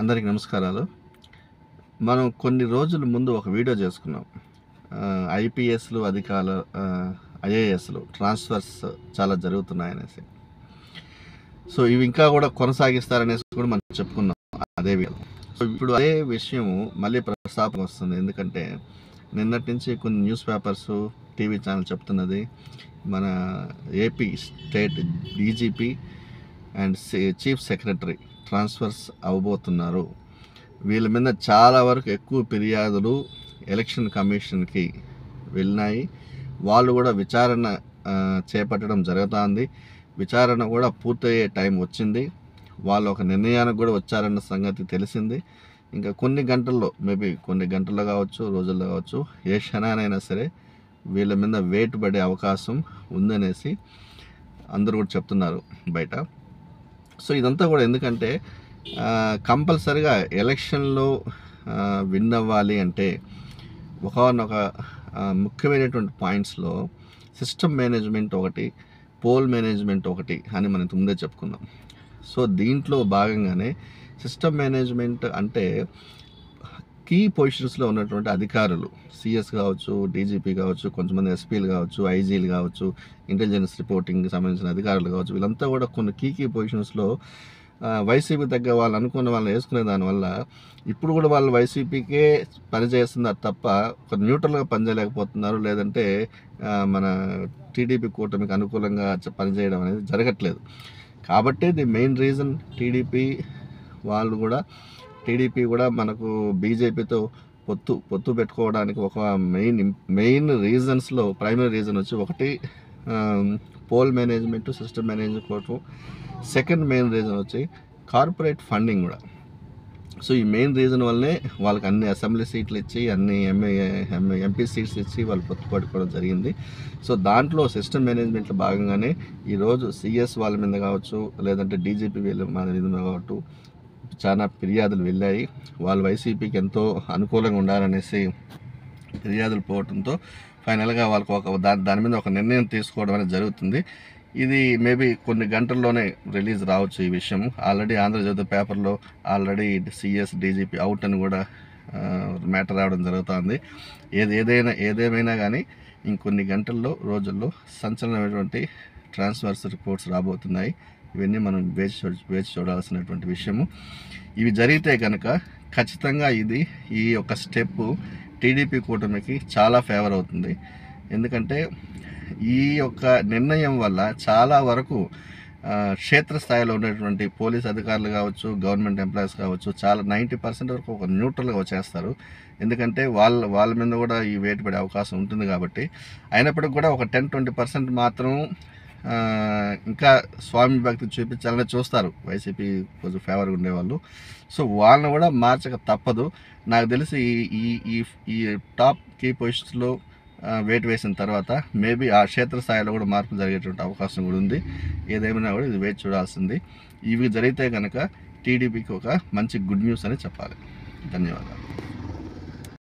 అందరికీ నమస్కారాలు. మనం కొన్ని రోజుల ముందు ఒక వీడియో చేసుకున్నాం. ఐపీఎస్‌లు ఐఏఎస్‌లు ట్రాన్స్‌ఫర్స్ చాలా జరుగుతున్నాయనేసి. సో, ఇవి ఇంకా కూడా కొనసాగిస్తారనేసి కూడా మనం చెప్పుకున్నాం అదే వీడియోలో. సో, ఇప్పుడు అదే విషయం మళ్ళీ ప్రస్తాపనకు వస్తుంది. ఎందుకంటే నిన్నటి నుంచి కొన్ని న్యూస్ పేపర్స్, టీవీ ఛానల్ చెప్తున్నది మన AP state DGP and chief secretary transfers అవ్వబోతున్నారు. వీళ్ళ మీద చాలా వరకు ఎక్కువ ఫిర్యాదులు ఎలక్షన్ కమిషన్కి వెళ్ళినాయి. వాళ్ళు కూడా విచారణ చేపట్టడం జరుగుతుంది. విచారణ కూడా పూర్తయ్యే టైం వచ్చింది. వాళ్ళు ఒక నిర్ణయానికి కూడా వచ్చారన్న సంగతి తెలిసింది. ఇంకా కొన్ని గంటల్లో, మేబీ కొన్ని గంటల్లో కావచ్చు, రోజుల్లో కావచ్చు, ఏ క్షణానైనా సరే వీళ్ళ మీద వేటు పడే అవకాశం ఉందనేసి అందరూ కూడా చెప్తున్నారు బయట. సో, ఇదంతా కూడా ఎందుకంటే కంపల్సరిగా ఎలక్షన్లో విన్ అవ్వాలి అంటే ఒకనొక ముఖ్యమైనటువంటి పాయింట్స్లో సిస్టమ్ మేనేజ్మెంట్ ఒకటి, పోల్ మేనేజ్మెంట్ ఒకటి అని మనం ముందే చెప్పుకున్నాం. సో, దీంట్లో భాగంగానే సిస్టమ్ మేనేజ్మెంట్ అంటే కీ పొజిషన్స్లో ఉన్నటువంటి అధికారులు, సిఎస్ కావచ్చు, డీజీపీ కావచ్చు, కొంతమంది ఎస్పీలు కావచ్చు, ఐజీలు కావచ్చు, ఇంటెలిజెన్స్ రిపోర్టింగ్కి సంబంధించిన అధికారులు కావచ్చు, వీళ్ళంతా కూడా కొన్ని కీ పొజిషన్స్లో వైసీపీ దగ్గర వాళ్ళు అనుకున్న వాళ్ళు వేసుకునే దానివల్ల ఇప్పుడు కూడా వాళ్ళు వైసీపీకే పనిచేస్తున్నారు తప్ప ఒక న్యూట్రల్గా పనిచేయలేకపోతున్నారు. లేదంటే మన టీడీపీ కూటమికి అనుకూలంగా పనిచేయడం అనేది జరగట్లేదు. కాబట్టి ది మెయిన్ రీజన్ టీడీపీ కూడా మనకు బీజేపీతో పొత్తు పెట్టుకోవడానికి ఒక మెయిన్ రీజన్స్లో ప్రైమరీ రీజన్ వచ్చి ఒకటి poll management, system management. Second main reason వచ్చి కార్పొరేట్ ఫండింగ్ కూడా. సో, ఈ మెయిన్ రీజన్ వల్లనే వాళ్ళకి అన్ని అసెంబ్లీ సీట్లు ఇచ్చి, అన్ని ఎంపీ సీట్స్ ఇచ్చి వాళ్ళు పొత్తు పట్టుకోవడం జరిగింది. సో, దాంట్లో సిస్టమ్ మేనేజ్మెంట్లో భాగంగానే ఈరోజు సిఎస్ వాళ్ళ మీద కావచ్చు, లేదంటే డీజీపీ వాళ్ళ మీద కావచ్చు, చాలా ఫిర్యాదులు వెళ్ళాయి. వాళ్ళు వైసీపీకి ఎంతో అనుకూలంగా ఉండాలనేసి ఫిర్యాదులు పోవడంతో ఫైనల్గా వాళ్ళకు దాని మీద ఒక నిర్ణయం తీసుకోవడం అనేది జరుగుతుంది. ఇది మేబీ కొన్ని గంటల్లోనే రిలీజ్ రావచ్చు ఈ విషయం. ఆల్రెడీ ఆంధ్రజ్యోతి పేపర్లో ఆల్రెడీ సిఎస్ డీజీపీ అవుట్ అని కూడా మ్యాటర్ రావడం జరుగుతుంది. ఏదేమైనా కానీ ఇంకొన్ని గంటల్లో, రోజుల్లో సంచలనమైనటువంటి ట్రాన్స్ఫర్స్ రిపోర్ట్స్ రాబోతున్నాయి. ఇవన్నీ మనం వేచి చూడాల్సినటువంటి విషయము. ఇవి జరిగితే కనుక ఖచ్చితంగా ఈ యొక్క స్టెప్ టీడీపీ కూటమికి చాలా ఫేవర్ అవుతుంది. ఎందుకంటే ఈ యొక్క నిర్ణయం వల్ల చాలా వరకు క్షేత్రస్థాయిలో ఉన్నటువంటి పోలీస్ అధికారులు కావచ్చు, గవర్నమెంట్ ఎంప్లాయీస్ కావచ్చు, చాలా 90% వరకు ఒక న్యూట్రల్గా వచ్చేస్తారు. ఎందుకంటే వాళ్ళ మీద కూడా ఈ వేటు పడే అవకాశం ఉంటుంది కాబట్టి. అయినప్పటికీ కూడా ఒక 10-20% మాత్రం ఇంకా స్వామి భక్తి చూపించాలని చూస్తారు వైసీపీ కొంచెం ఫేవర్గా ఉండేవాళ్ళు. సో, వాళ్ళని కూడా మార్చక తప్పదు. నాకు తెలిసి ఈ టాప్ కీ పొజిషన్స్లో వేటు వేసిన తర్వాత మేబీ ఆ క్షేత్రస్థాయిలో కూడా మార్పులు జరిగేటువంటి అవకాశం కూడా ఉంది. ఏదేమైనా కూడా ఇది వేచి చూడాల్సింది. ఇవి జరిగితే కనుక టీడీపీకి ఒక మంచి గుడ్ న్యూస్ అని చెప్పాలి. ధన్యవాదాలు.